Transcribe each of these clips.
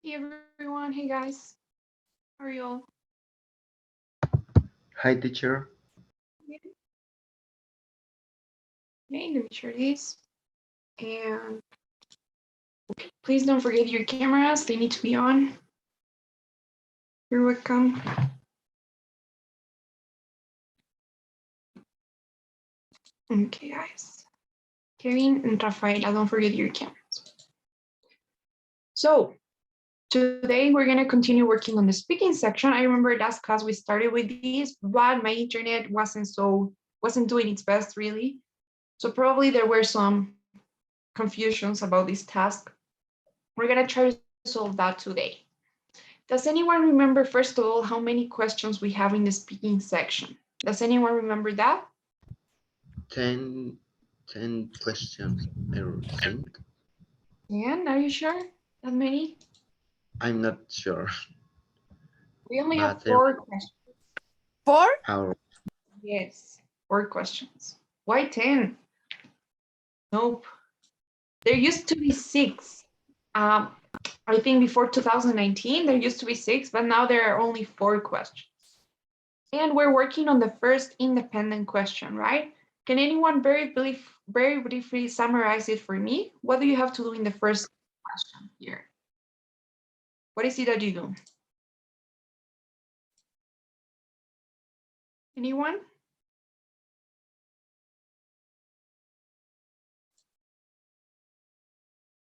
Hey everyone, hey guys, how are you all? Hi, teacher. Yeah, okay, let me share this. And please don't forget your cameras, they need to be on. You're welcome. Okay, guys. Kevin and Rafaela, don't forget your cameras. So, today we're going to continue working on the speaking section. I remember last class we started with these, but my internet wasn't doing its best really. So probably there were some confusions about this task. We're going to try to solve that today. Does anyone remember, first of all, how many questions we have in the speaking section? Does anyone remember that? 10 questions, I think. And are you sure? That many? I'm not sure, We only have but four questions. Four? our Yes, four questions. Why 10? Nope. There used to be six. Um, I think before 2019, there used to be six, but now there are only four questions. And we're working on the first independent question, right? Can anyone very briefly summarize it for me? What do you have to do in the first question here? What is it that you do? Anyone?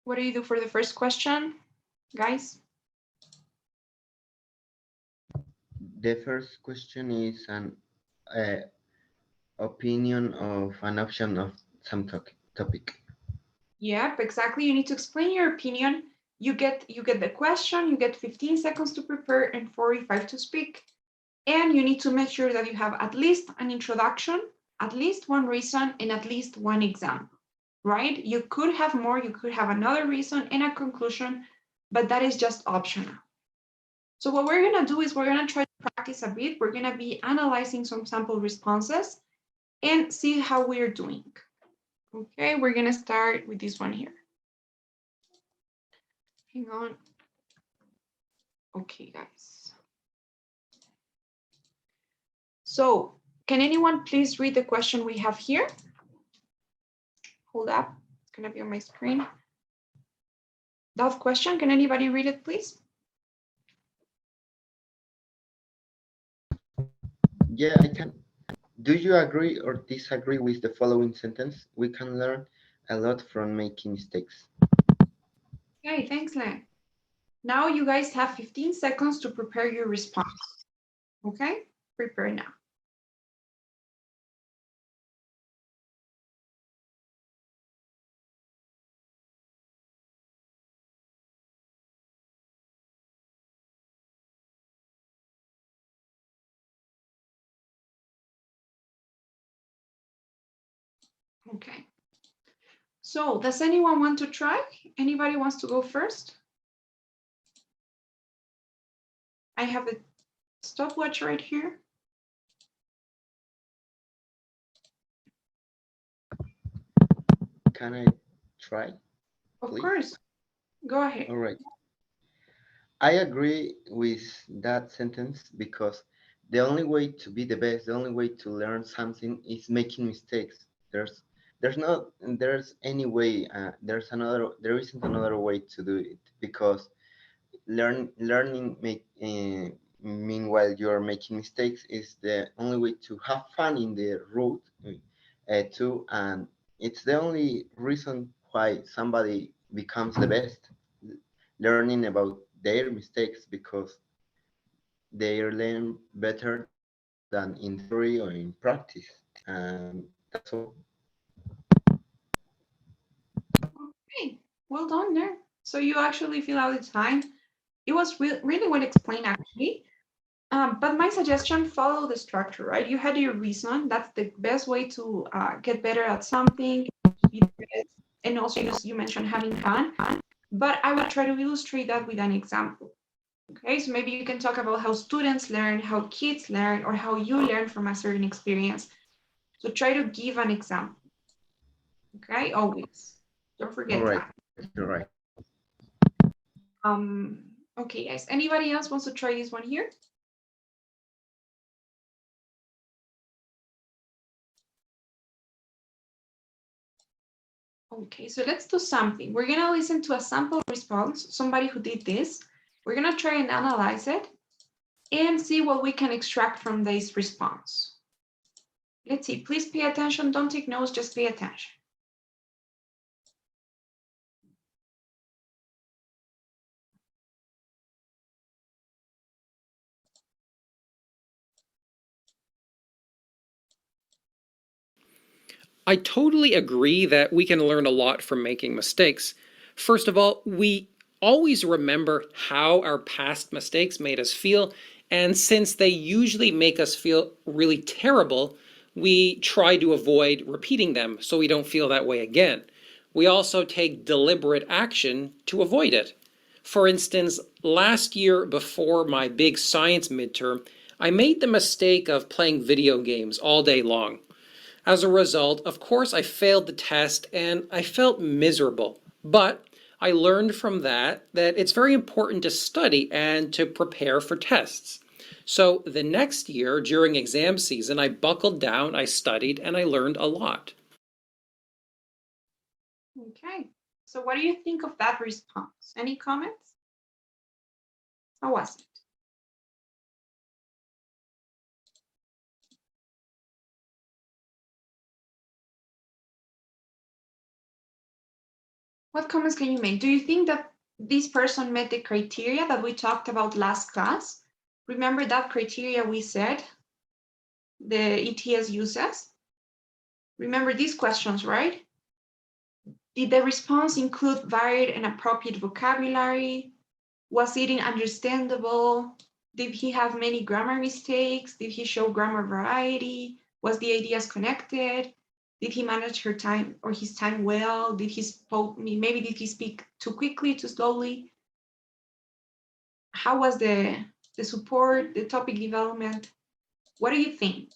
What do you do for the first question, guys? the first question is an uh, opinion of an option of some topic. Yep, exactly. You need to explain your opinion. You get the question, you get 15 seconds to prepare and 45 to speak. And you need to make sure that you have at least an introduction, at least one reason, and at least one example, right? You could have more, you could have another reason and a conclusion, but that is just optional. So what we're gonna do is we're gonna try to practice a bit. We're gonna be analyzing some sample responses and see how we're doing. Okay, we're gonna start with this one here. Hang on. Okay, guys. So can anyone please read the question we have here? Hold up, it's gonna be on my screen. That question, can anybody read it, please? Yeah, I can. Do you agree or disagree with the following sentence? We can learn a lot from making mistakes. Okay, thanks, Len. Now you guys have 15 seconds to prepare your response. Okay, prepare now. Okay. So does anyone want to try? Anybody wants to go first? I have a stopwatch right here. Can I try, Of please? course, go ahead. All right. I agree with that sentence because the only way to be the best, the only way to learn something is making mistakes. There's any way. There isn't another way to do it because learning meanwhile you're making mistakes is the only way to have fun in the road too, and it's the only reason why somebody becomes the best, learning about their mistakes because they learn better than in theory or in practice. And that's all. Okay, well done there. So you actually fill out the time. It was really well explained actually. But my suggestion, follow the structure, right? You had your reason. That's the best way to get better at something, be the best. And also you mentioned having fun. But I would try to illustrate that with an example. Okay, so maybe you can talk about how students learn, how kids learn, or how you learn from a certain experience. So try to give an example. Okay, always. Don't All forget right, that. you're right. Okay, guys, anybody else wants to try this one here? Okay, so let's do something. We're gonna listen to a sample response, somebody who did this. We're gonna try and analyze it and see what we can extract from this response. Let's see, please pay attention, don't take notes, just pay attention. I totally agree that we can learn a lot from making mistakes. First of all, we always remember how our past mistakes made us feel, and since they usually make us feel really terrible, we try to avoid repeating them so we don't feel that way again. We also take deliberate action to avoid it. For instance, last year before my big science midterm, I made the mistake of playing video games all day long. As a result, of course, I failed the test and I felt miserable. But I learned from that it's very important to study and to prepare for tests. So the next year, during exam season, I buckled down, I studied, and I learned a lot. Okay, so what do you think of that response? Any comments? How was it? What comments can you make? Do you think that this person met the criteria that we talked about last class? Remember that criteria we said the ETS uses? Remember these questions, right? Did the response include varied and appropriate vocabulary? Was it understandable? Did he have many grammar mistakes? Did he show grammar variety? Was the ideas connected? Did he manage her time or his time well? Did he spoke, maybe did he speak too quickly, too slowly? How was the support, the topic development? What do you think?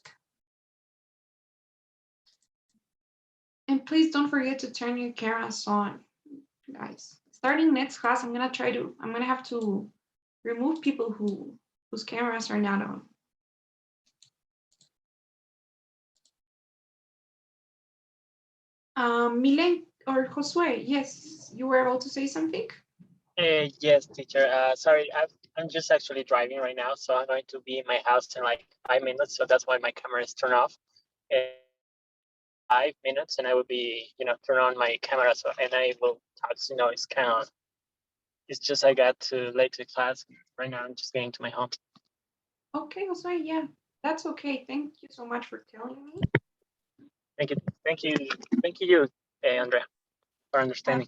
And please don't forget to turn your cameras on, guys. Starting next class, I'm gonna have to remove people whose cameras are not on. Milen or Josue, yes, you were able to say something? Yes, teacher. Sorry, I'm just actually driving right now, so I'm going to be in my house in like 5 minutes. So that's why my camera is turned off. 5 minutes, and I will be, turn on my camera. So and I will talk. It's kind of. It's just I got too late to class right now. I'm just getting to my home. Okay, Josue, yeah, that's okay. Thank you so much for telling me. Thank you, you, Andrea, for understanding.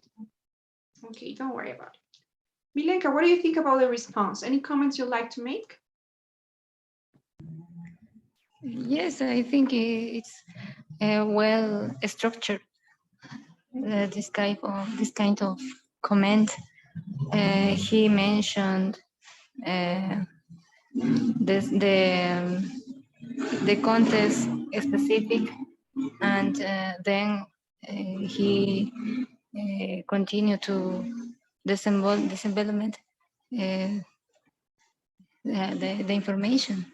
Okay, don't worry about it. Milenka, what do you think about the response? Any comments you'd like to make? Yes, I think it's well structured. This kind of comment. He mentioned this, the contest specific, and then he continued to development the information.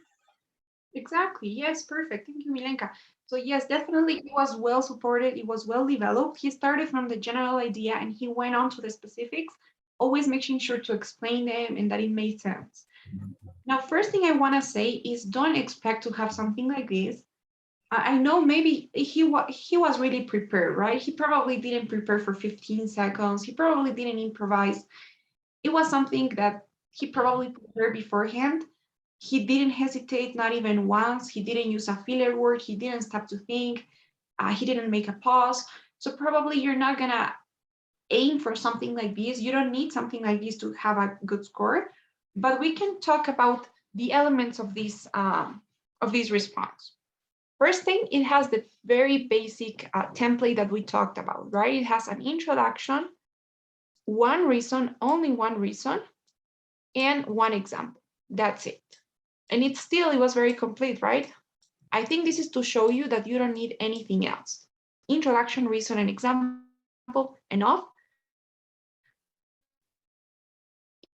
Exactly. Yes, perfect. Thank you, Milenka. So yes, definitely it was well supported. It was well developed. He started from the general idea and he went on to the specifics, always making sure to explain them and that it made sense. Now, first thing I want to say is don't expect to have something like this. I know maybe he was really prepared, right? He probably didn't prepare for 15 seconds. He probably didn't improvise. It was something that he probably prepared beforehand. He didn't hesitate, not even once. He didn't use a filler word. He didn't stop to think. He didn't make a pause. So probably you're not gonna aim for something like this. You don't need something like this to have a good score. But we can talk about the elements of this response. First thing, it has the very basic template that we talked about, right? It has an introduction, one reason, only one reason, and one example. That's it. And it was very complete, right? I think this is to show you that you don't need anything else. Introduction, reason, and example, enough.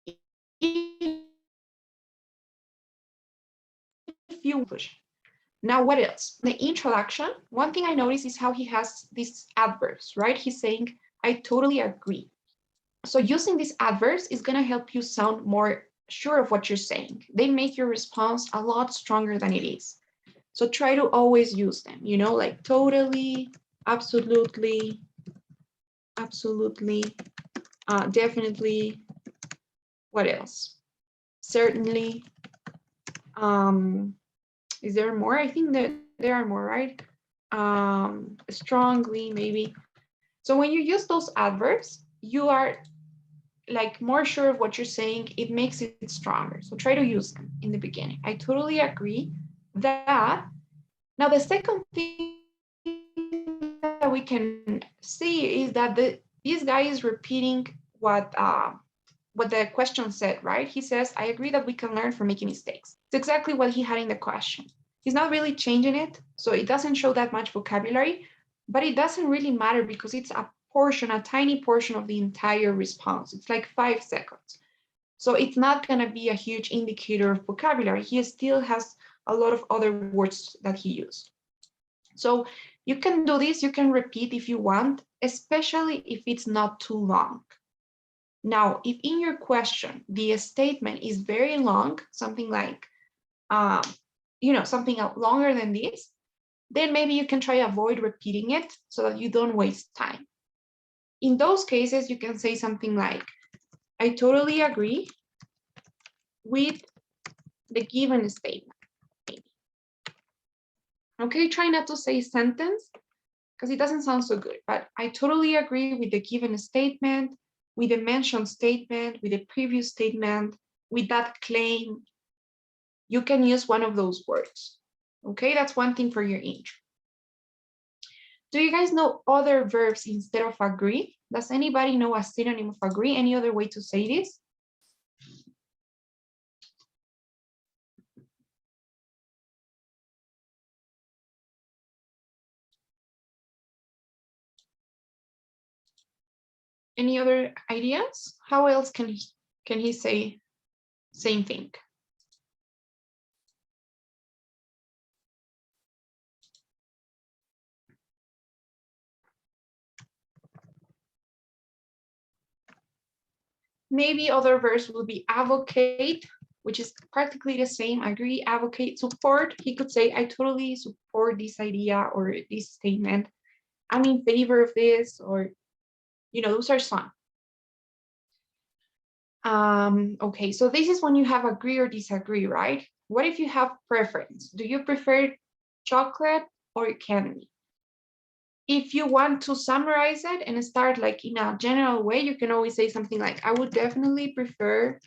If you have if you push. Now, what else? The introduction, one thing I noticed is how he has these adverbs, right? He's saying, I totally agree. So using these adverbs is going to help you sound more sure of what you're saying. They make your response a lot stronger than it is. So try to always use them, you know, like totally, absolutely, absolutely, definitely. What else? Certainly. Is there more? I think that there are more, right? Strongly, maybe. So when you use those adverbs, you are like more sure of what you're saying. It makes it stronger. So try to use them in the beginning. I totally agree that. Now the second thing that we can see is that this guy is repeating what the question said, right? He says, I agree that we can learn from making mistakes. It's exactly what he had in the question. He's not really changing it, so it doesn't show that much vocabulary, but it doesn't really matter because it's a portion, a tiny portion of the entire response. It's like 5 seconds. So it's not going to be a huge indicator of vocabulary. He still has a lot of other words that he used. So you can do this, you can repeat if you want, especially if it's not too long. Now, if in your question, the statement is very long, something like, something longer than this, then maybe you can try avoid repeating it so that you don't waste time. In those cases, you can say something like, I totally agree with the given statement. Maybe. Okay, try not to say sentence because it doesn't sound so good, but I totally agree with the given statement, with the mentioned statement, with the previous statement, with that claim. You can use one of those words. Okay, that's one thing for your intro. Do you guys know other verbs instead of agree? Does anybody know a synonym of agree? Any other way to say this? Any other ideas? How else can he say same thing? Maybe other verbs will be advocate, which is practically the same. Agree, advocate, support. He could say, I totally support this idea or this statement. I'm in favor of this, or, those are some. Okay, so this is when you have agree or disagree, right? What if you have preference? Do you prefer chocolate or candy? If you want to summarize it and start like in a general way, you can always say something like, I would definitely prefer,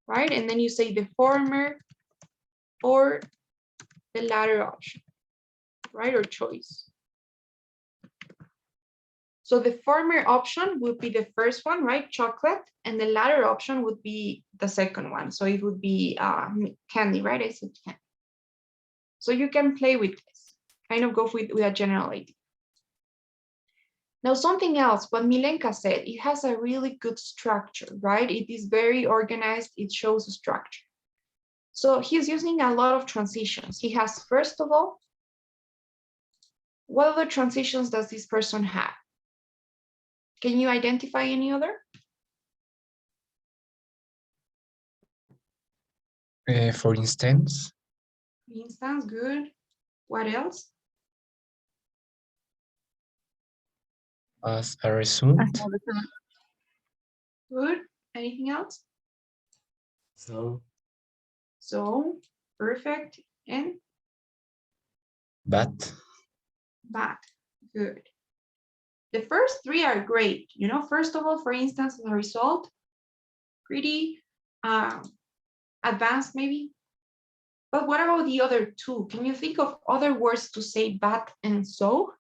right? And then you say the former or the latter option, right? Or choice. So the former option would be the first one, right? Chocolate. And the latter option would be the second one. So it would be candy, right? I said candy. So you can play with this, kind of go with a general idea. Now, something else, what Milenka said, it has a really good structure, right? It is very organized. It shows a structure. So he's using a lot of transitions. He has, first of all, what other transitions does this person have? Can you identify any other? For instance. For instance, good. What else? As a result. Good. Anything else? So. So, perfect. And? But. But. Good. The first three are great. First of all, for instance, as a result, pretty advanced maybe. But what about the other two? Can you think of other words to say but and so?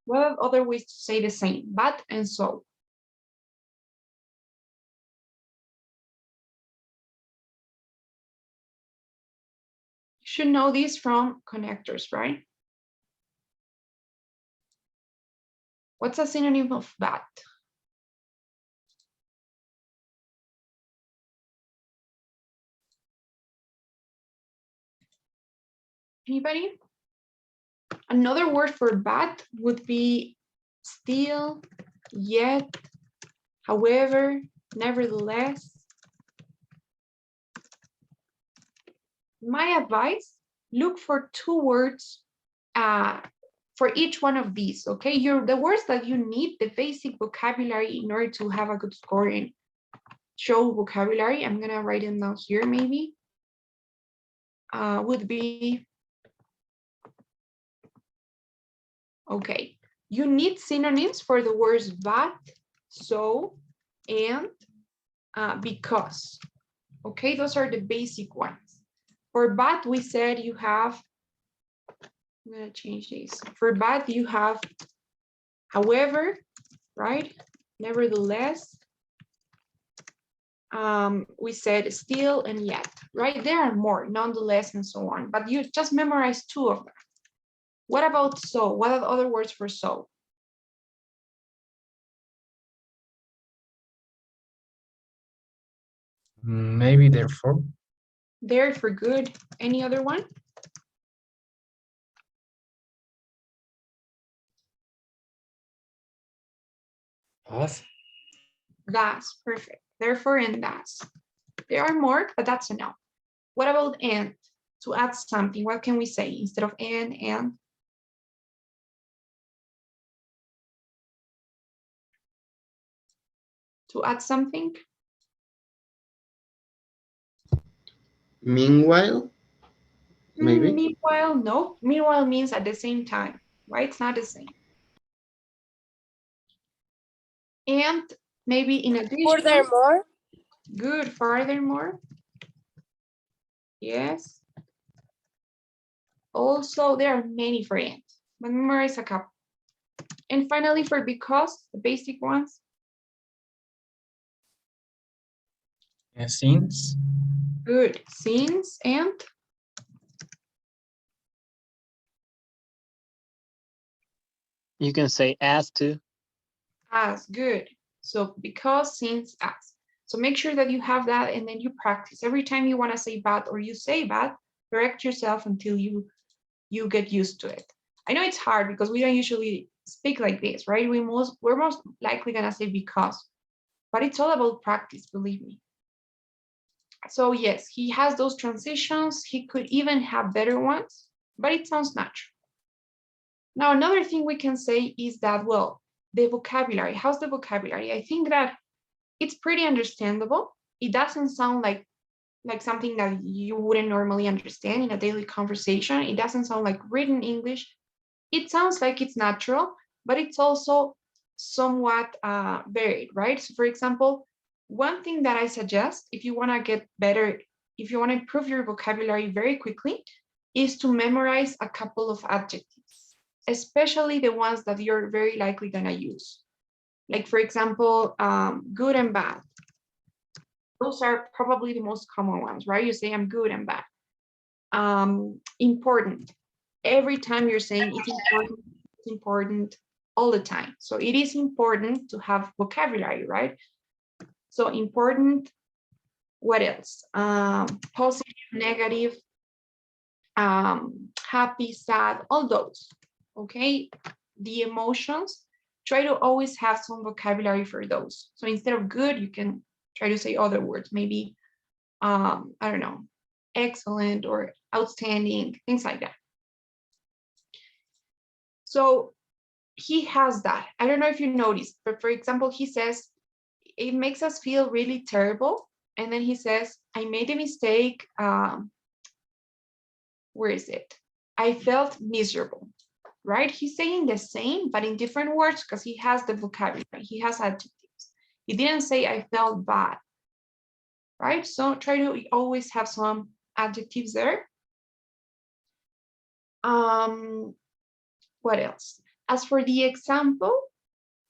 What are other ways to say the same? But and so. You should know these from connectors, right? What's a synonym of bad? Anybody? Another word for bad would be still, yet, however, nevertheless. My advice, look for 2 words for each one of these, okay? The words that you need, the basic vocabulary in order to have a good score and show vocabulary. I'm gonna write them down here maybe. Would be, okay, you need synonyms for the words but, so, and because. Okay, those are the basic ones. For but, we said you have, I'm gonna change these. For but, you have however, right? Nevertheless. We said still and yet, right? There are more, nonetheless, and so on, but you just memorize 2 of them. What about so? What are the other words for so? Maybe therefore. There for good. Any other one? Thus. That's perfect. Therefore and that's. There are more, but that's enough. What about and? To add something, what can we say instead of and? To add something? Meanwhile, maybe. Meanwhile, no. Meanwhile means at the same time, right? It's not the same. And maybe in addition. Furthermore. Good. Furthermore. Yes. Also, there are many for and, but memorize a couple. And finally, for because, the basic ones. Since. Good. Since and. You can say as too. As. Good. So because, since, as. So make sure that you have that and then you practice. Every time you want to say bad or you say bad, correct yourself until you get used to it. I know it's hard because we don't usually speak like this, right? We're most likely gonna say because, but it's all about practice, believe me. So yes, he has those transitions. He could even have better ones, but it sounds natural. Now, another thing we can say is that, well, the vocabulary, how's the vocabulary? I think that it's pretty understandable. It doesn't sound like something that you wouldn't normally understand in a daily conversation. It doesn't sound like written English. It sounds like it's natural, but it's also somewhat varied, right? So for example, one thing that I suggest, if you want to get better, if you want to improve your vocabulary very quickly, is to memorize a couple of adjectives, especially the ones that you're very likely going to use. Like, for example, good and bad. Those are probably the most common ones, right? You say I'm good and bad. Important. Every time you're saying it's important all the time. So it is important to have vocabulary, right? So important, what else? Positive, negative, happy, sad, all those, okay? The emotions, try to always have some vocabulary for those. So instead of good, you can try to say other words, maybe, I don't know, excellent or outstanding, things like that. So he has that. I don't know if you noticed, but for example, he says, it makes us feel really terrible. And then he says, I made a mistake. Where is it? I felt miserable, right? He's saying the same, but in different words because he has the vocabulary, he has adjectives. He didn't say I felt bad, right? So try to always have some adjectives there. What else? As for the example,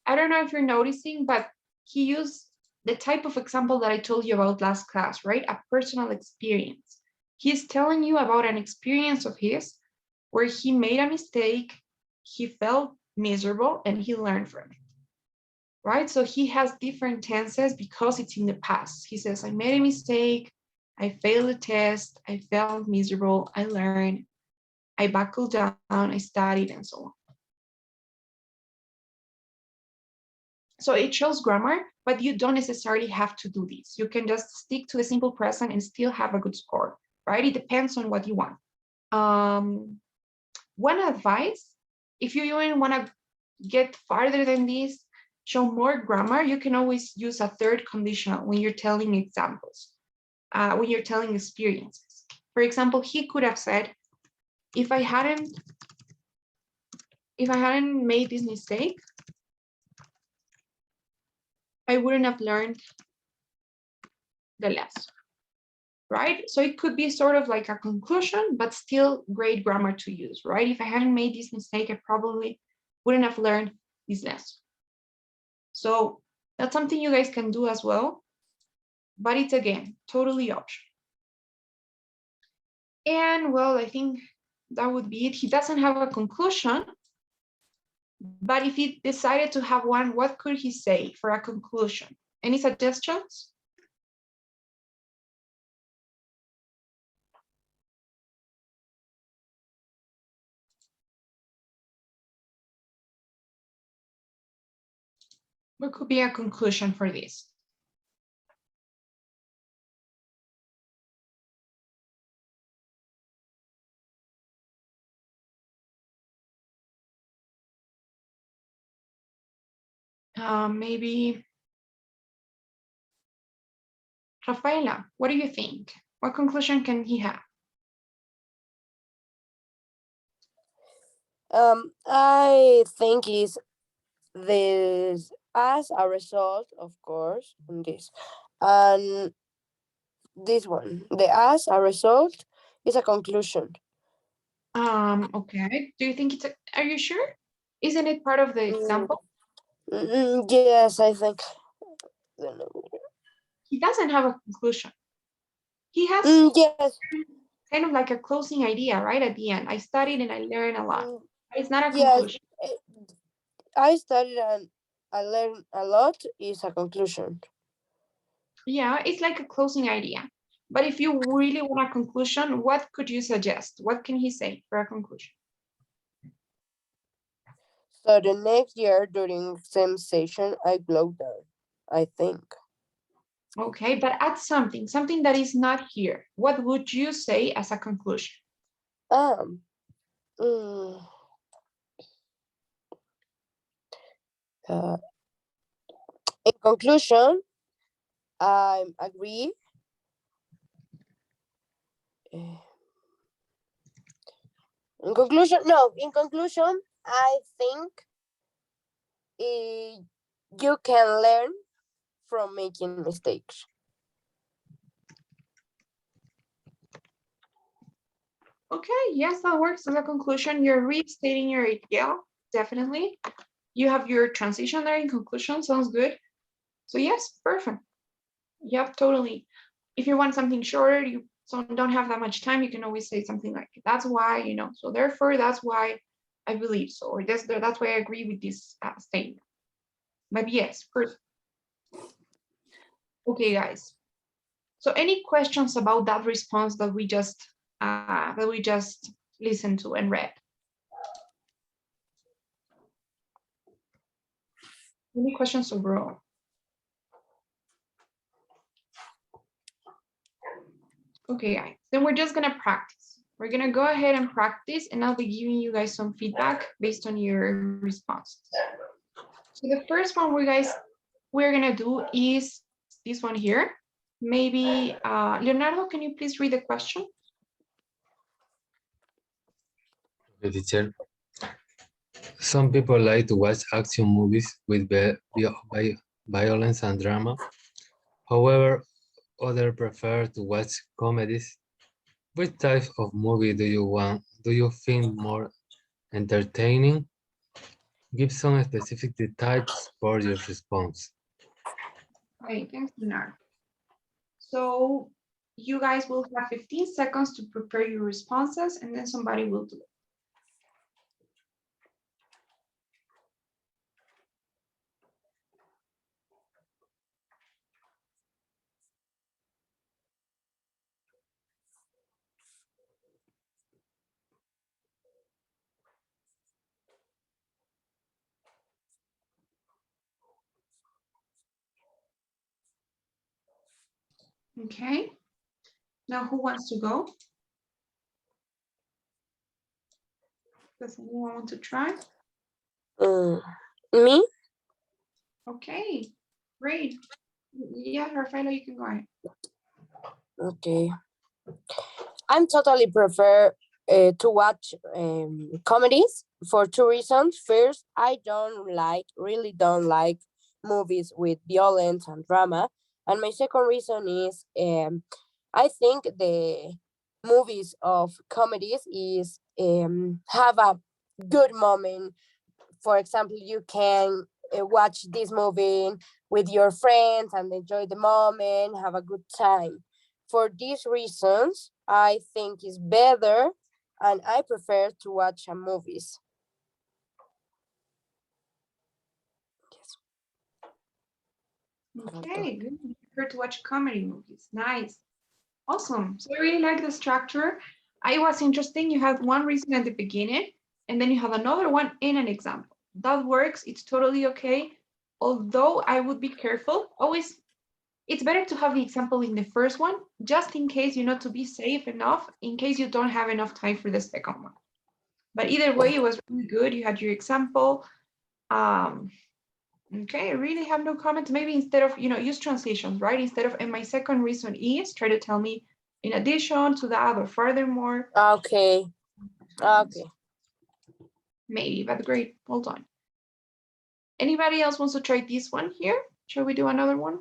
I don't know if you're noticing, but he used the type of example that I told you about last class, right? A personal experience. He's telling you about an experience of his where he made a mistake, he felt miserable, and he learned from it, right? So he has different tenses because it's in the past. He says, I made a mistake, I failed the test, I felt miserable, I learned, I buckled down, I studied, and so on. So it shows grammar, but you don't necessarily have to do this. You can just stick to the simple present and still have a good score, right? It depends on what you want. One advice, if you even want to get farther than this, show more grammar, you can always use a third conditional when you're telling examples, when you're telling experiences. For example, he could have said, if I hadn't made this mistake, I wouldn't have learned the lesson, right? So it could be sort of like a conclusion, but still great grammar to use, right? If I hadn't made this mistake, I probably wouldn't have learned this lesson. So that's something you guys can do as well, but it's, again, totally optional. And well, I think that would be it. He doesn't have a conclusion, but if he decided to have one, what could he say for a conclusion? Any suggestions? What could be a conclusion for this? Maybe Rafaela, what do you think? What conclusion can he have? I think is this as a result, of course, on this, and this one, the as a result is a conclusion. Okay. Do you think it's are you sure? Isn't it part of the example? Yes, I think. He doesn't have a conclusion. He has Yes. kind of like a closing idea, right? At the end, I studied and I learned a lot. But it's not a Yes, conclusion. I studied and I learned a lot is a conclusion. Yeah, it's like a closing idea. But if you really want a conclusion, what could you suggest? What can he say for a conclusion? So the next year during exam session, I glowed down, I think. Okay, but add something that is not here. What would you say as a conclusion? Um, mm, uh, in conclusion, I agree. In conclusion, I think you can learn from making mistakes. Okay, yes, that works as a conclusion. You're restating your idea, definitely. You have your transition there in conclusion, sounds good. So yes, perfect. Yep, totally. If you want something shorter, you don't have that much time, you can always say something like, that's why, so therefore, that's why I believe so, or that's why I agree with this statement. But yes, perfect. Okay, guys. So any questions about that response that we just listened to and read? Any questions overall? Okay, guys, then we're just gonna practice. We're gonna go ahead and practice, and I'll be giving you guys some feedback based on your responses. So the first one we're gonna do is this one here. Maybe, Leonardo, can you please read the question? Okay, teacher. Some people like to watch action movies with violence and drama. However, others prefer to watch comedies. Which type of movie do you want? Do you think more entertaining? Give some specific types for your response. Okay, thanks, Leonardo. So you guys will have 15 seconds to prepare your responses, and then somebody will do it. Okay. Now who wants to go? Does anyone want to try? Me? Okay, great. Yeah, Rafaela, you can go ahead. Okay. I'm totally prefer to watch comedies for two reasons. First, I really don't like movies with violence and drama. And my second reason is I think the movies of comedies is have a good moment. For example, you can watch this movie with your friends and enjoy the moment, have a good time. For these reasons, I think it's better and I prefer to watch a movies. Yes. Okay, good. You prefer to watch comedy movies. Nice. Awesome. So I really like the structure. It was interesting. You had one reason at the beginning, and then you have another one in an example. That works. It's totally okay. Although I would be careful. Always, it's better to have the example in the first one, just in case, to be safe enough, in case you don't have enough time for the second one. But either way, it was really good. You had your example. Okay, I really have no comments. Maybe instead of, use transitions, right? Instead of, and my second reason is, try to tell me in addition to that or furthermore. Okay. Okay. Maybe, but great. Hold on. Anybody else wants to try this one here? Shall we do another one?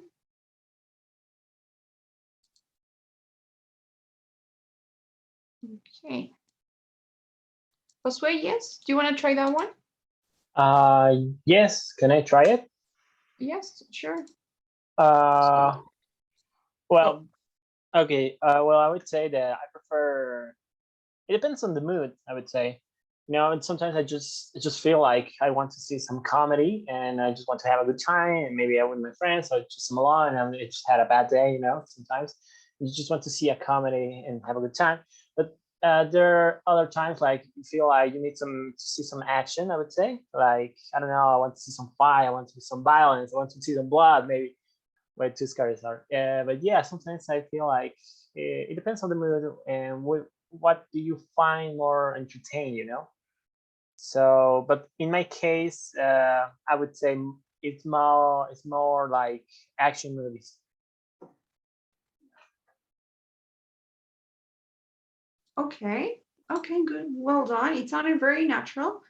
Okay. Josue, yes? Do you want to try that one? Yes. Can I try it? Yes, sure. Well, okay. Well, I would say that I prefer. It depends on the mood, I would say. And sometimes I just feel like I want to see some comedy and I just want to have a good time. And maybe I'm with my friends, so just I'm alone and I just had a bad day. Sometimes you just want to see a comedy and have a good time. But there are other times like you feel like you need to see some action. I would say, like I don't know, I want to see some fight, I want to see some violence, I want to see some blood. Maybe way too scary are. But yeah, sometimes I feel like it depends on the mood and what do you find more entertaining. So, but in my case, I would say it's more like action movies. Okay. Okay, good. Well done. It sounded very natural.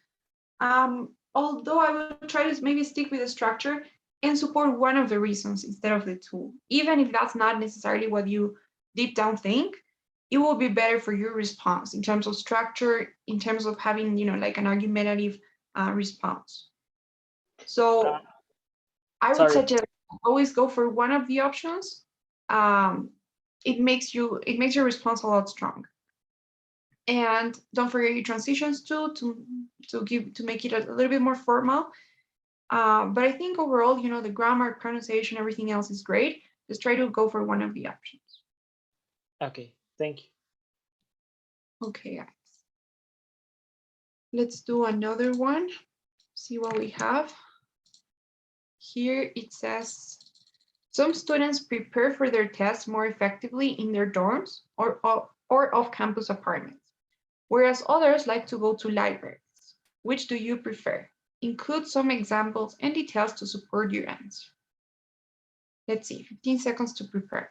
Although I would try to maybe stick with the structure and support one of the reasons instead of the two. Even if that's not necessarily what you deep down think, it will be better for your response in terms of structure, in terms of having, like an argumentative response. So I would Sorry. suggest always go for one of the options. It makes your response a lot stronger. And don't forget your transitions too, to make it a little bit more formal. But I think overall, the grammar, pronunciation, everything else is great. Just try to go for one of the options. Okay, thank you. Okay, guys. Let's do another one. See what we have. Here it says, some students prepare for their tests more effectively in their dorms or off-campus apartments, whereas others like to go to libraries. Which do you prefer? Include some examples and details to support your answer. Let's see, 15 seconds to prepare.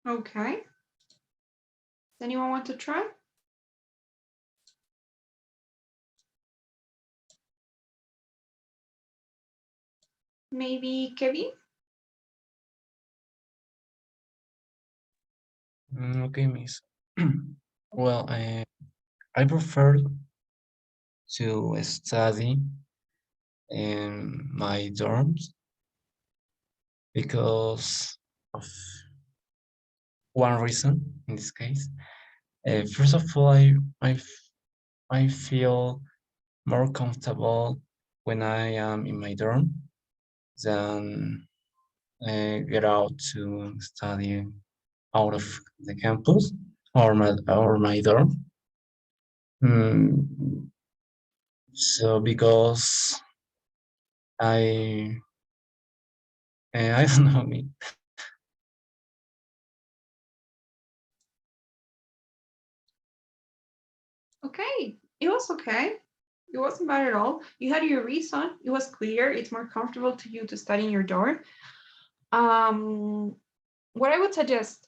Okay. Does anyone want to try? Maybe Kevin? Okay, miss. Well, I prefer to study in my dorms because of one reason in this case. First of all, I feel more comfortable when I am in my dorm, then get out to study out of the campus or my dorm. Mm, so because I I don't know me. Okay, it was okay. It wasn't bad at all. You had your reason. It was clear. It's more comfortable to you to study in your dorm. What I would suggest,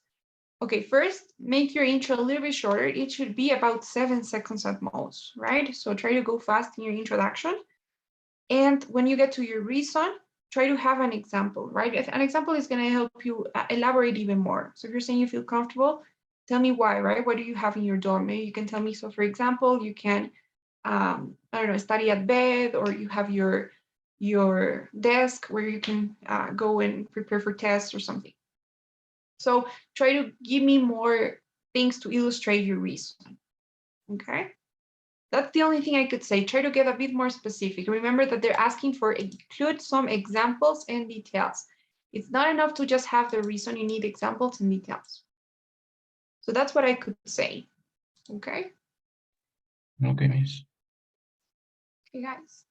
okay, first make your intro a little bit shorter. It should be about 7 seconds at most, right? So try to go fast in your introduction. And when you get to your reason, try to have an example, right? If an example is going to help you elaborate even more. So if you're saying you feel comfortable, tell me why, right? What do you have in your dorm? Maybe you can tell me. So for example, you can, I don't know, study at bed, or you have your desk where you can go and prepare for tests or something. So try to give me more things to illustrate your reason, okay? That's the only thing I could say. Try to get a bit more specific. Remember that they're asking for include some examples and details. It's not enough to just have the reason. You need examples and details. So that's what I could say. Okay. Okay, miss. Okay, guys.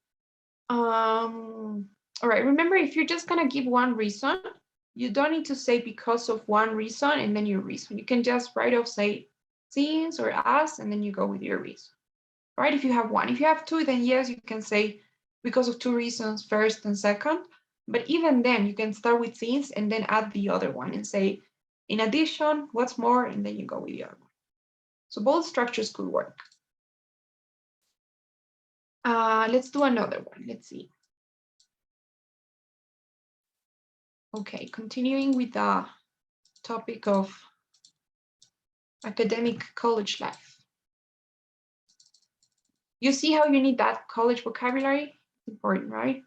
All right. Remember, if you're just gonna give one reason, you don't need to say because of one reason and then your reason. You can just right off say since or as, and then you go with your reason. Right? If you have one. If you have two, then yes, you can say because of two reasons, first and second. But even then, you can start with since and then add the other one and say, in addition, what's more, and then you go with the other one. So both structures could work. Let's do another one. Let's see. Okay, continuing with the topic of academic college life. You see how you need that college vocabulary? Important, right?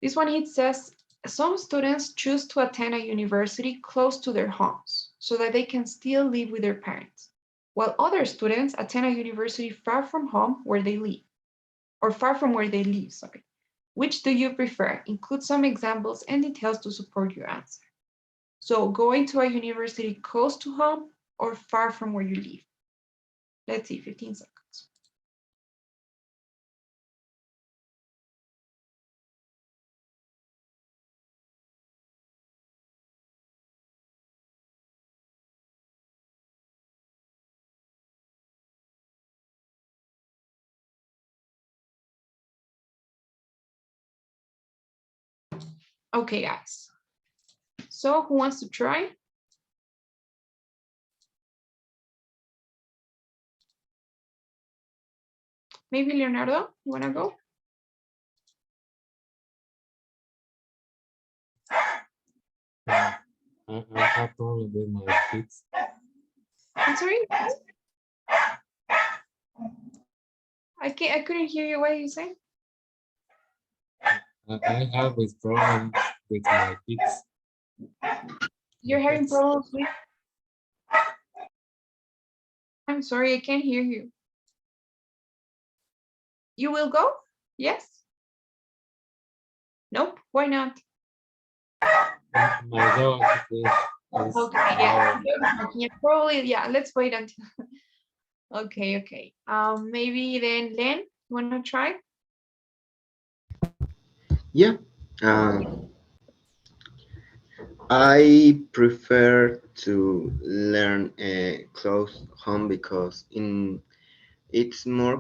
This one, it says, some students choose to attend a university close to their homes so that they can still live with their parents, while other students attend a university far from home where they live, or far from where they live, sorry. Which do you prefer? Include some examples and details to support your answer. So going to a university close to home or far from where you live? Let's see, 15 seconds. Okay, guys. So who wants to try? Maybe Leonardo, you wanna go? I have problem with my kids. I'm sorry? I couldn't hear you. What did you say? I have with problem with my kids. You're My having pets. problems with. I'm sorry, I can't hear you. You will go? Yes? Nope. Why not? My dog is Okay, yeah. Yeah, probably, yeah. Let's wait until. Okay, okay. Maybe then Len, you wanna try? Yeah. I prefer to learn close home because it's more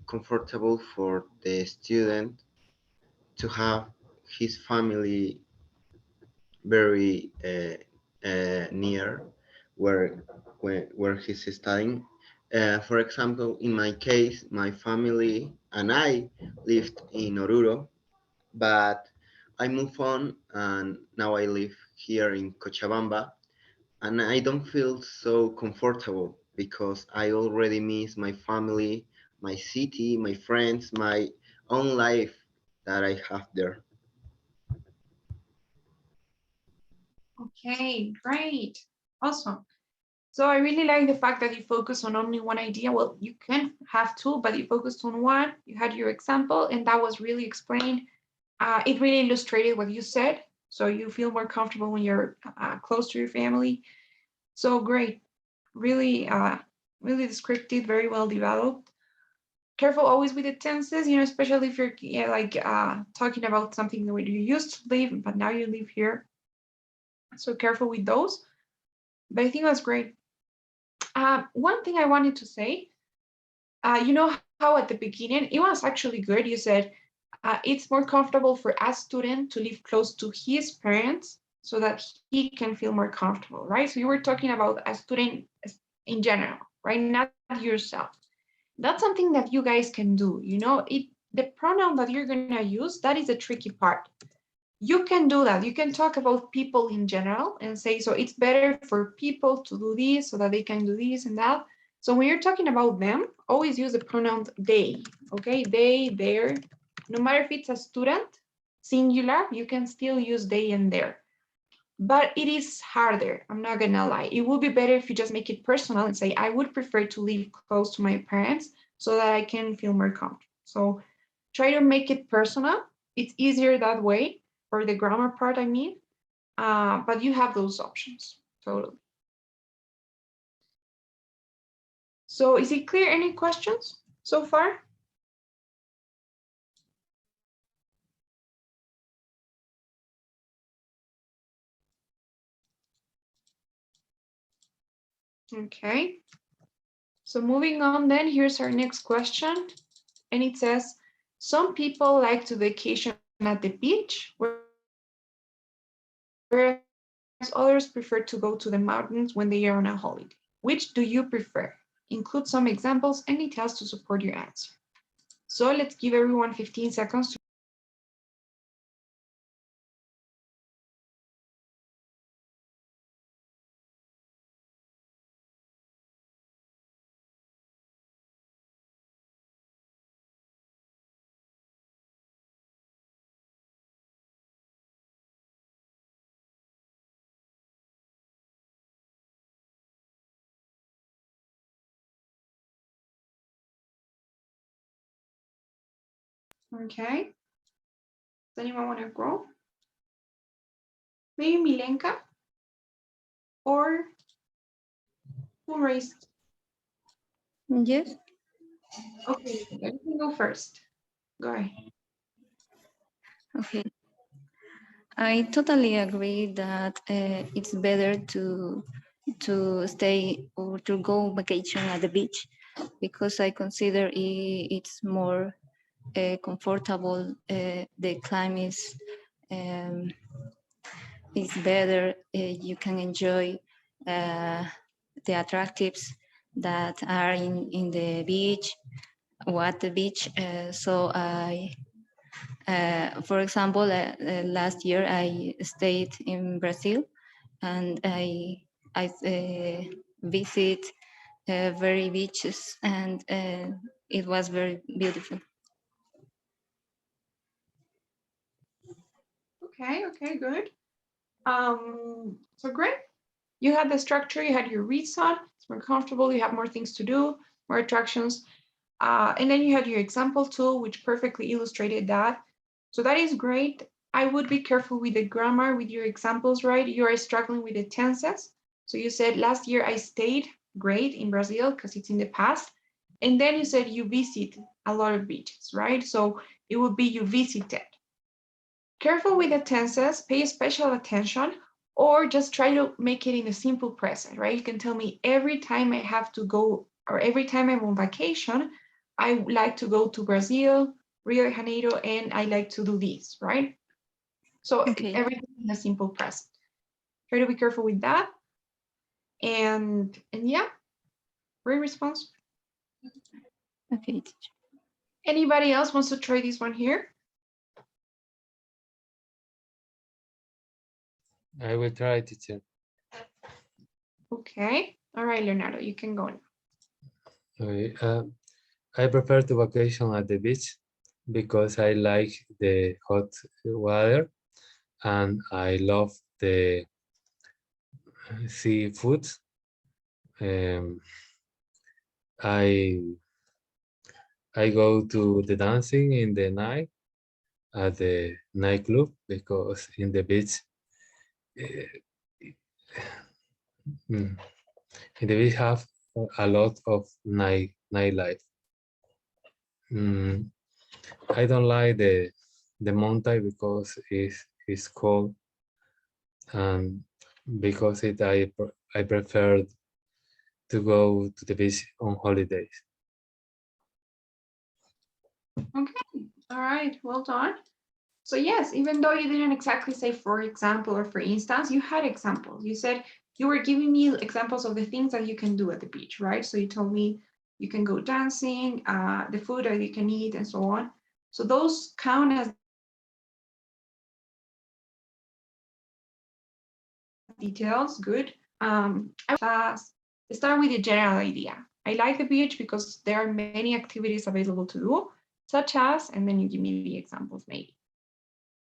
comfortable for the student to have his family very near where where he's studying. For example, in my case, my family and I lived in Oruro, but I moved on and now I live here in Cochabamba, and I don't feel so comfortable because I already miss my family, my city, my friends, my own life that I have there. Okay, great. Awesome. So I really like the fact that you focus on only one idea. Well, you can have two, but you focused on one. You had your example, and that was really explained. It really illustrated what you said, so you feel more comfortable when you're close to your family. So great, really, really descriptive, very well developed. Careful always with the tenses, you know, especially if you're talking about something where you used to live, but now you live here. So careful with those. But I think that's great. One thing I wanted to say, you know how at the beginning it was actually good. You said it's more comfortable for a student to live close to his parents so that he can feel more comfortable, right? So you were talking about a student in general, right? Not yourself. That's something that you guys can do. You know, the pronoun that you're gonna use, that is the tricky part. You can do that. You can talk about people in general and say, so it's better for people to do this so that they can do this and that. So when you're talking about them, always use the pronoun they, okay? They, their, no matter if it's a student, singular, you can still use they and their. But it is harder, I'm not gonna lie. It would be better if you just make it personal and say, I would prefer to live close to my parents so that I can feel more comfortable. So try to make it personal. It's easier that way for the grammar part, I mean, but you have those options, totally. So is it clear? Any questions so far? Okay. So moving on then, here's our next question. And it says, some people like to vacation at the beach, whereas others prefer to go to the mountains when they are on a holiday. Which do you prefer? Include some examples and details to support your answer. So let's give everyone 15 seconds to okay. Does anyone want to go? Maybe Milenka or who raised? Yes. Okay, you can go first. Go ahead. Okay. I totally agree that it's better to stay or to go vacation at the beach because I consider it's more comfortable. The climate um, is better. You can enjoy the attractives that are in the beach or at the beach. For example, last year I stayed in Brazil and I visit very beaches and it was very beautiful. Okay, good. So great. You had the structure, you had your reason, it's more comfortable, you have more things to do, more attractions. And then you had your example tool, which perfectly illustrated that. So that is great. I would be careful with the grammar, with your examples, right? You are struggling with the tenses. So you said last year I stayed, great, in Brazil because it's in the past. And then you said you visit a lot of beaches, right? So it would be you visited. Careful with the tenses, pay special attention, or just try to make it in a simple present, right? You can tell me every time I have to go, or every time I'm on vacation, I like to go to Brazil, Rio de Janeiro, and I like to do this, right? So Okay. everything in a simple present. Try to be careful with that. And yeah, great response. Okay. Anybody else wants to try this one here? I will try, teacher. Okay. All right, Leonardo, you can go now. Okay. I prefer to vacation at the beach because I like the hot water and I love the seafood. Um, I I go to the dancing in the night at the nightclub because in the beach, uh, mm, in the beach have a lot of nightlife. Mm, I don't like the mountain because it's cold and because I prefer to go to the beach on holidays. Okay, all right, well done. So yes, even though you didn't exactly say for example or for instance, you had examples. You said you were giving me examples of the things that you can do at the beach, right? So you told me you can go dancing, the food that you can eat and so on. So those count as details, good. Class, start with the general idea. I like the beach because there are many activities available to do, such as, and then you give me the examples maybe.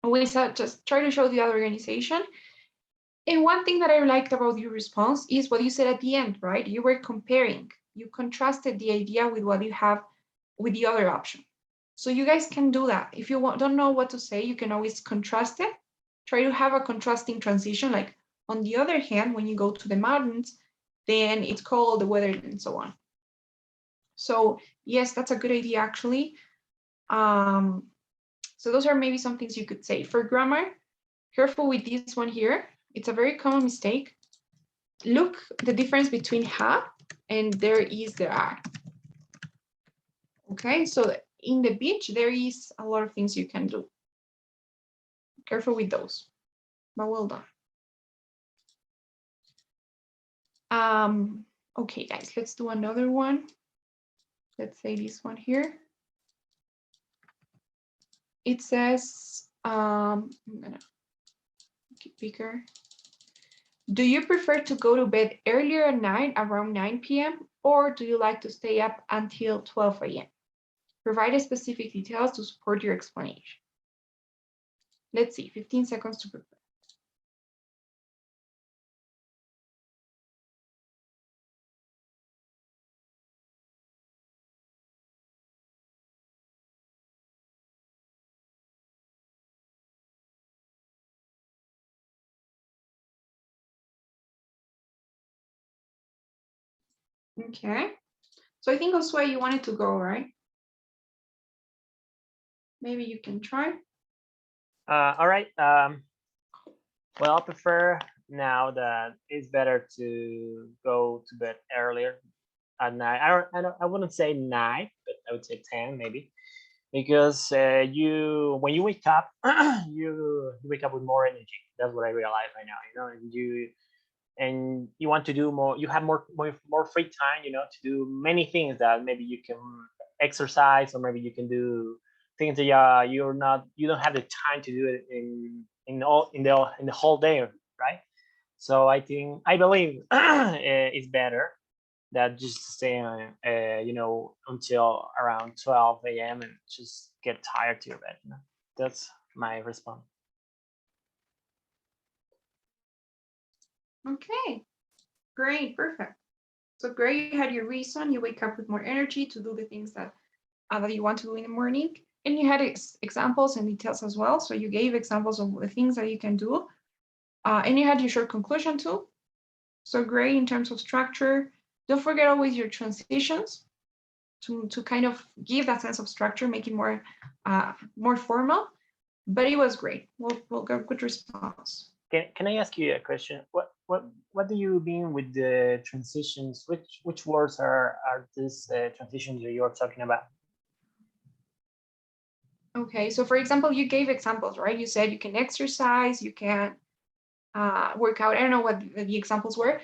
We just try to show the other organization. And one thing that I liked about your response is what you said at the end, right? You were comparing, you contrasted the idea with what you have with the other option. So you guys can do that. If you don't know what to say, you can always contrast it. Try to have a contrasting transition. Like on the other hand, when you go to the mountains, then it's cold, the weather, and so on. So yes, that's a good idea actually. So those are maybe some things you could say. For grammar, careful with this one here. It's a very common mistake. Look the difference between have and there is, there are. Okay, so in the beach, there is a lot of things you can do. Careful with those, but well done. Okay, guys, let's do another one. Let's say this one here. It says, I'm gonna make it bigger. Do you prefer to go to bed earlier at night around 9 p.m. or do you like to stay up until 12 a.m.? Provide specific details to support your explanation. Let's see, 15 seconds to prepare. Okay, so I think that's where you wanted to go, right? Maybe you can try. All right. Well, I prefer now that it's better to go to bed earlier at night. I wouldn't say 9, but I would say 10 maybe, because when you wake up, you wake up with more energy. That's what I realize right now. You know, and you want to do more. You have more free time. You know, to do many things that maybe you can exercise, or maybe you can do things that you don't have the time to do it in the whole day, right? So I believe it's better that just stay until around 12 a.m. and just get tired to your bed. You know? That's my response. Okay, great, perfect. So great, you had your reason. You wake up with more energy to do the things that you want to do in the morning. And you had examples and details as well. So you gave examples of the things that you can do. And you had your short conclusion too. So great in terms of structure. Don't forget always your transitions to kind of give that sense of structure, make it more formal. But it was great. We'll go good response. Can I ask you a question? What do you mean with the transitions? Which words are these transitions that you're talking about? Okay, so for example, you gave examples, right? You said you can exercise, you can work out. I don't know what the examples were.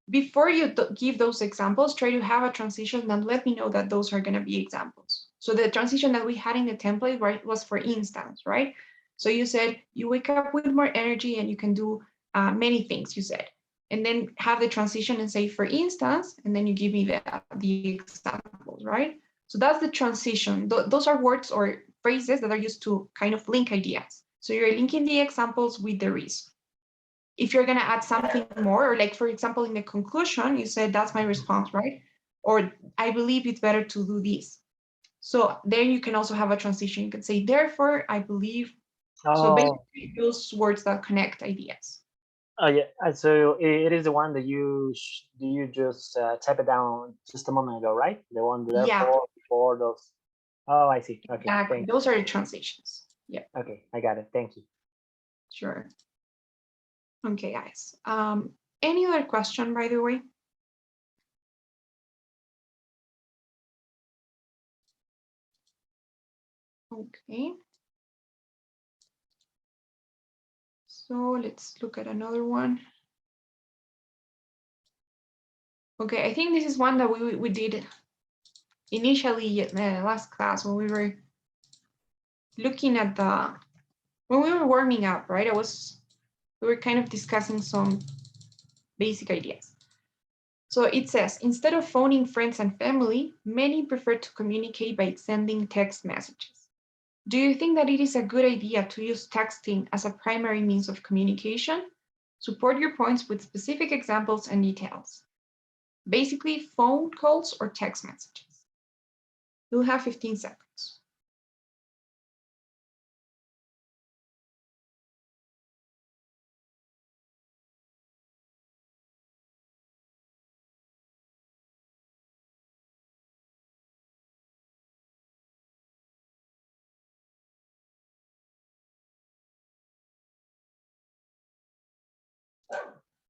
Before you give those examples, try to have a transition and let me know that those are going to be examples. So the transition that we had in the template, right, was for instance, right? So you said you wake up with more energy and you can do many things, you said. And then have the transition and say, for instance, and then you give me the examples, right? So that's the transition. Those are words or phrases that are used to kind of link ideas. So you're linking the examples with the reason. if you're going to add something more, or like, for example, in the conclusion, you said, that's my response, right? Or I believe it's better to do this. So then you can also have a transition. You can say, therefore, I believe. So basically those words that connect ideas. Oh yeah, so it is the one that you just type it down just a moment ago, right? The one therefore, before those. Oh, I see. Okay, exactly. Those are the transitions. Yeah. Okay, I got it. Thank you. Sure. Okay, guys. Any other question, by the way? Okay. So let's look at another one. Okay, I think this is one that we did initially in the last class when we were looking at when we were warming up, right? We were kind of discussing some basic ideas. So it says, instead of phoning friends and family, many prefer to communicate by sending text messages. Do you think that it is a good idea to use texting as a primary means of communication? Support your points with specific examples and details. Basically, phone calls or text messages. You'll have 15 seconds.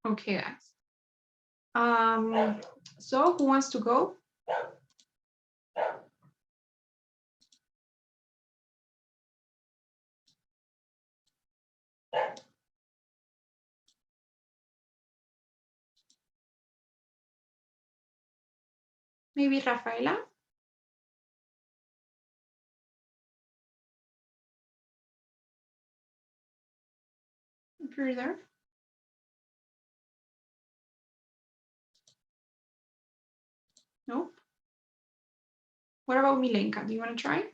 Okay, guys. So who wants to go? Maybe Rafaela? If you're there. No? What about Milenka? Do you want to try?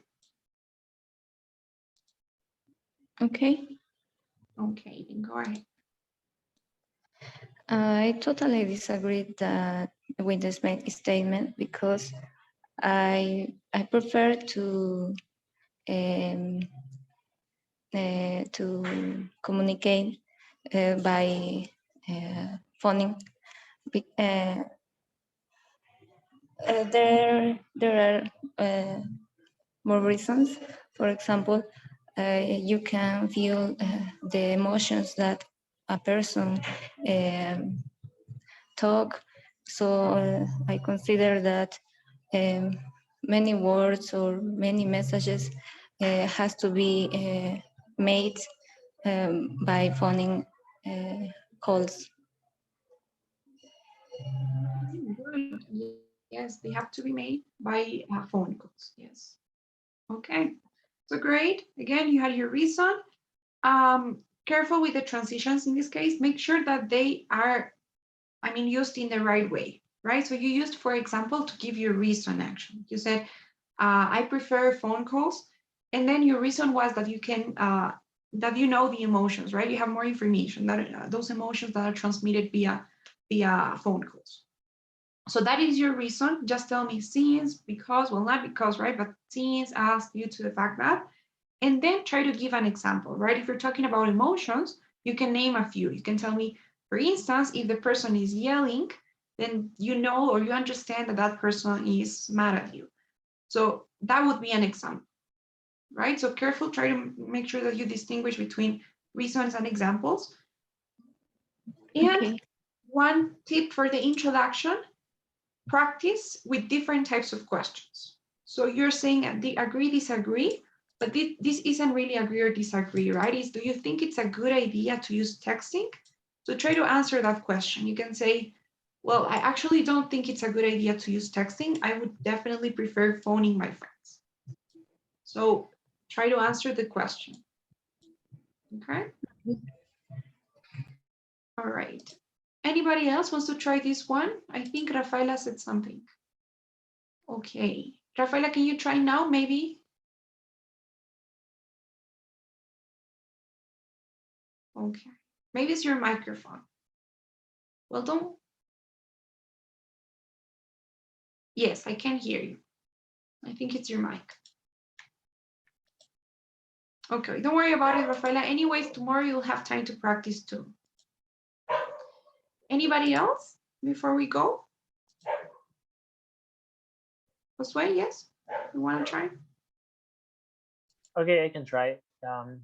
Okay. Okay, then go ahead. I totally disagree with this statement because I prefer um, to communicate by phoning. There are more reasons. For example, you can feel the emotions that a person talk. So I consider that many words or many messages has to be made by phoning calls. Good. Yes, they have to be made by phone calls. Yes. Okay. So great. Again, you had your reason. Careful with the transitions in this case. Make sure that they are, used in the right way, right? So you used, for example, to give your reason action. You said, I prefer phone calls. And then your reason was that you can, that you know the emotions, right? You have more information that those emotions that are transmitted via phone calls. So that is your reason. Just tell me since, because, well, not because, right? But since, as, due to the fact that, and then try to give an example, right? If you're talking about emotions, you can name a few. You can tell me, for instance, if the person is yelling, then you know or you understand that that person is mad at you. So that would be an example, right? So careful, try to make sure that you distinguish between reasons and examples. And Okay. one tip for the introduction, practice with different types of questions. So you're saying agree, disagree, but this isn't really agree or disagree, right? Do you think it's a good idea to use texting? So try to answer that question. You can say, well, I actually don't think it's a good idea to use texting. I would definitely prefer phoning my friends. So try to answer the question. Okay. All right. Anybody else wants to try this one? I think Rafaela said something. Okay. Rafaela, can you try now, maybe? Okay. Maybe it's your microphone. Well, don't. Yes, I can hear you. I think it's your mic. Okay, don't worry about it, Rafaela. Anyways, tomorrow you'll have time to practice too. Anybody else before we go? Josue, yes? You want to try? Okay, I can try. Well,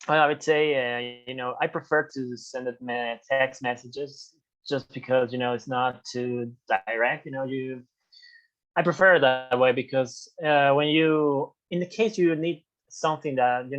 I would say, I prefer to send it text messages just because, it's not too direct. I prefer it that way because when in the case you need something that,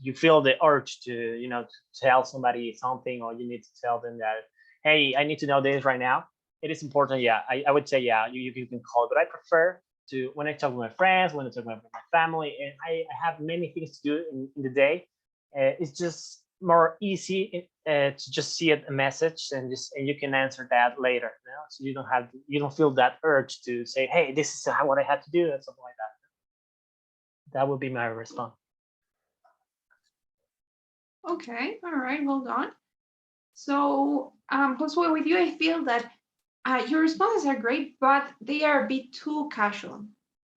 you feel the urge to, to tell somebody something, or you need to tell them that, hey, I need to know this right now. It is important. Yeah, I would say, yeah, you can call, but I prefer to, when I talk with my friends, when I talk with my family, and I have many things to do in the day. It's just more easy to just see a message and you can answer that later. So you don't feel that urge to say, hey, this is what I had to do, or something like that. That would be my response. Okay, all right, well done. So, Josue, with you, I feel that your responses are great, but they are a bit too casual.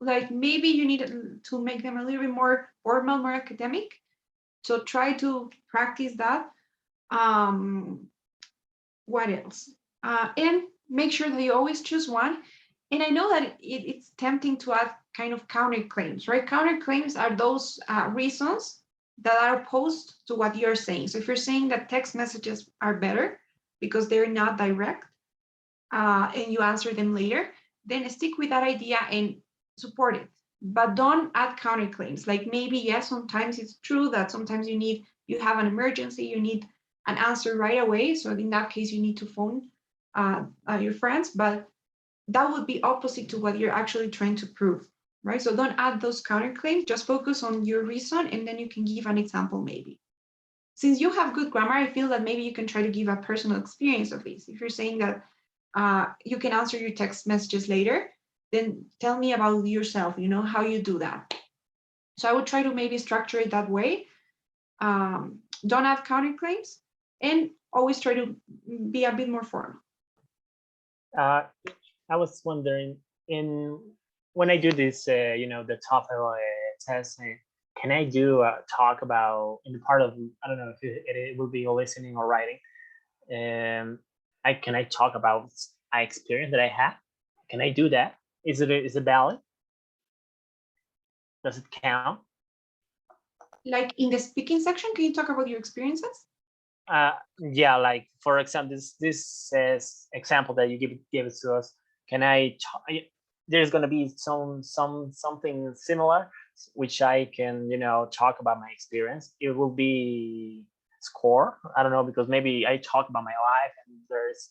Like maybe you need to make them a little bit more formal, more academic. So try to practice that. What else? And make sure that you always choose one. And I know that it's tempting to add kind of counterclaims, right? Counterclaims are those reasons that are opposed to what you're saying. So if you're saying that text messages are better because they're not direct, and you answer them later, then stick with that idea and support it. But don't add counterclaims. Like maybe, yes, sometimes it's true that sometimes you have an emergency, you need an answer right away. So in that case, you need to phone your friends, but that would be opposite to what you're actually trying to prove, right? So don't add those counterclaims, just focus on your reason, and then you can give an example maybe. Since you have good grammar, I feel that maybe you can try to give a personal experience of this. If you're saying that you can answer your text messages later, then tell me about yourself, how you do that. So I would try to maybe structure it that way. Don't add counterclaims, and always try to be a bit more formal. I was wondering, when I do this, the TOEFL test, can I do talk about in the part of, I don't know if it will be listening or writing, can I talk about my experience that I had? Can I do that? Is it valid? Does it count? Like in the speaking section, can you talk about your experiences? Yeah, like for example, this example that you give it to us. Can there's going to be something similar which I can talk about my experience. It will be score. I don't know, because maybe I talk about my life and there's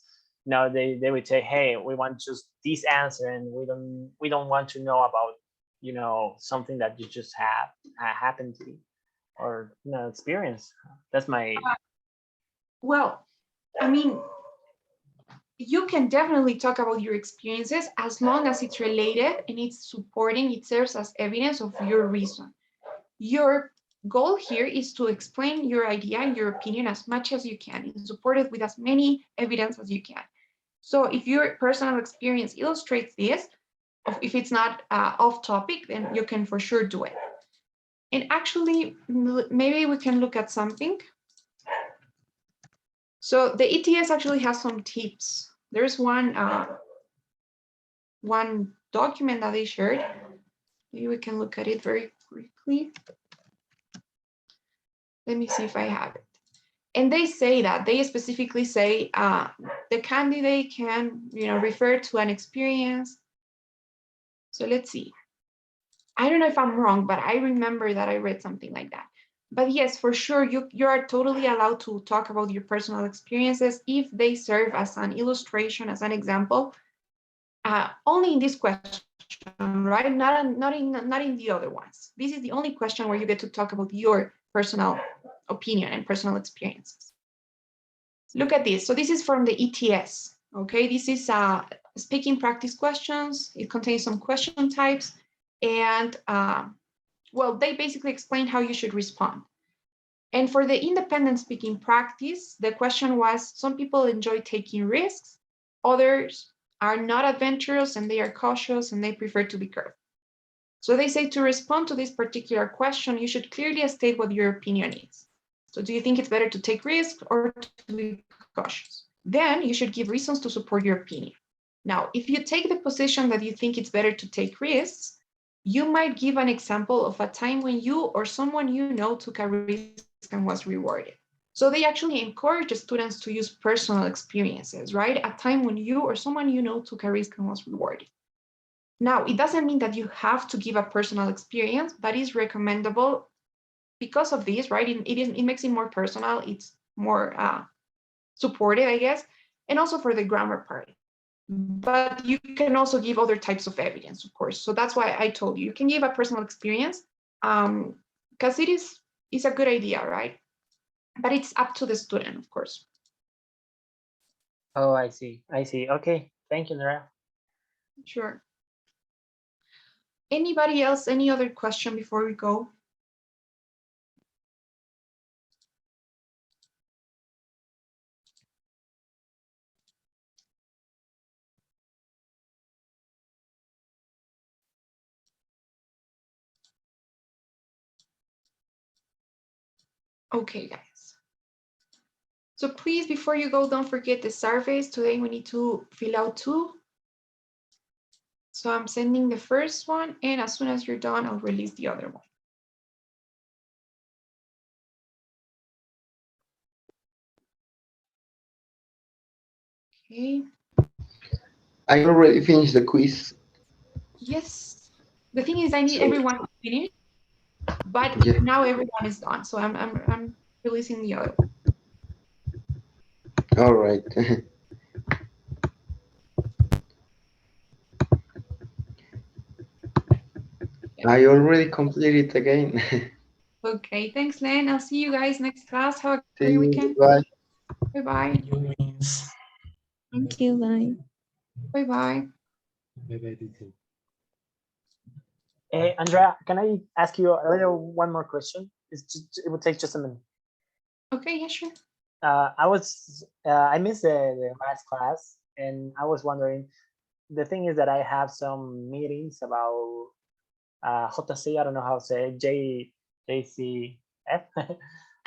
they would say, hey, we want just this answer and we don't want to know about something that you just have happened to you or experience. That's my well, I mean, you can definitely talk about your experiences as long as it's related and it's supporting, it serves as evidence of your reason. Your goal here is to explain your idea and your opinion as much as you can and support it with as many evidence as you can. So if your personal experience illustrates this, if it's not off topic, then you can for sure do it. And actually, maybe we can look at something. So the ETS actually has some tips. There's one document that they shared. Maybe we can look at it very quickly. Let me see if I have it. And they say that, they specifically say the candidate can refer to an experience. So let's see. I don't know if I'm wrong, but I remember that I read something like that. But yes, for sure, you are totally allowed to talk about your personal experiences if they serve as an illustration, as an example, only in this question, right? Not in the other ones. This is the only question where you get to talk about your personal opinion and personal experiences. Look at this. So this is from the ETS. Okay, this is speaking practice questions. It contains some question types, and well, they basically explain how you should respond. And for the independent speaking practice, the question was, some people enjoy taking risks, others are not adventurous and they are cautious and they prefer to be careful. So they say to respond to this particular question, you should clearly state what your opinion is. So do you think it's better to take risks or to be cautious? Then you should give reasons to support your opinion. Now, if you take the position that you think it's better to take risks, you might give an example of a time when you or someone you know took a risk and was rewarded. So they actually encourage students to use personal experiences, right? A time when you or someone you know took a risk and was rewarded. Now, it doesn't mean that you have to give a personal experience, but is recommendable because of this, right? It makes it more personal. It's more supported, I guess, and also for the grammar part. But you can also give other types of evidence, of course. So that's why I told you can give a personal experience because it's a good idea, right? But it's up to the student, of course. Oh, I see. I see. Okay. Thank you, Nora. Sure. Anybody else? Any other question before we go? Okay, guys. So please, before you go, don't forget the surveys. Today we need to fill out 2. So I'm sending the first one, and as soon as you're done, I'll release the other one. Okay. I already finished the quiz. Yes. The thing is, I need So, everyone to finish, but yeah. now everyone is done. So I'm releasing the other one. All right. I already completed again. Okay, thanks, Len. I'll see you guys next class. Have a See great you. weekend. Bye. Bye-bye. Thank you. Bye. Bye-bye. Hey, Andrea, can I ask you one more question? It would take just a minute. Okay, yeah, sure. I missed the last class, and I was wondering. The thing is that I have some meetings about JC. I don't know how to say it, JCF,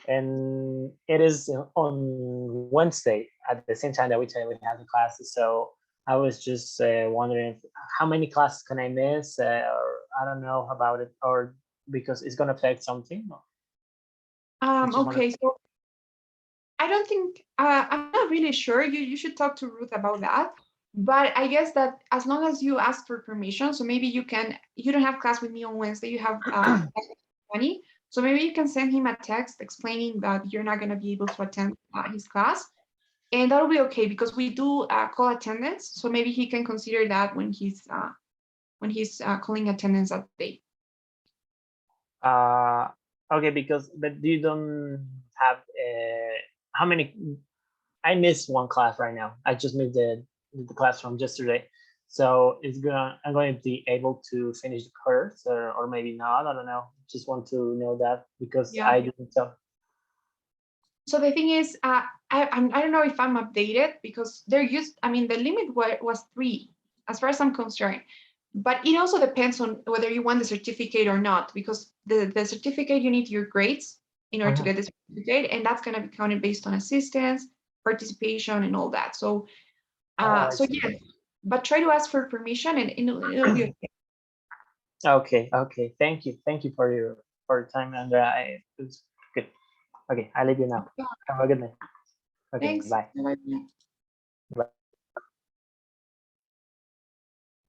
and it is on Wednesday at the same time that we have the classes. So I was just wondering how many classes can I miss, or I don't know about it, or because it's gonna affect something. Okay, so I don't think I'm not really sure. You should talk to Ruth about that. But I guess that as long as you ask for permission, so maybe you don't have class with me on Wednesday, you have 20. So maybe you can send him a text explaining that you're not going to be able to attend his class. And that'll be okay because we do call attendance. So maybe he can consider that when he's calling attendance that day. Okay, but you don't have how many? I missed one class right now. I just missed the class from yesterday, so I'm going to be able to finish the course or maybe not. I don't know. Just want to know that because I didn't tell. So the thing is, I don't know if I'm updated because the limit was 3, as far as I'm concerned. But it also depends on whether you want the certificate or not, because the certificate, you need your grades in order to get the certificate, and that's going to be counted based on assistance, participation, and all that. So, yeah, but try to ask for permission, and it'll be okay. Okay. Thank you for your time, Andrea. It's good. Okay, I leave you now. Have a good night. Okay, Thanks. bye. Bye. Bye.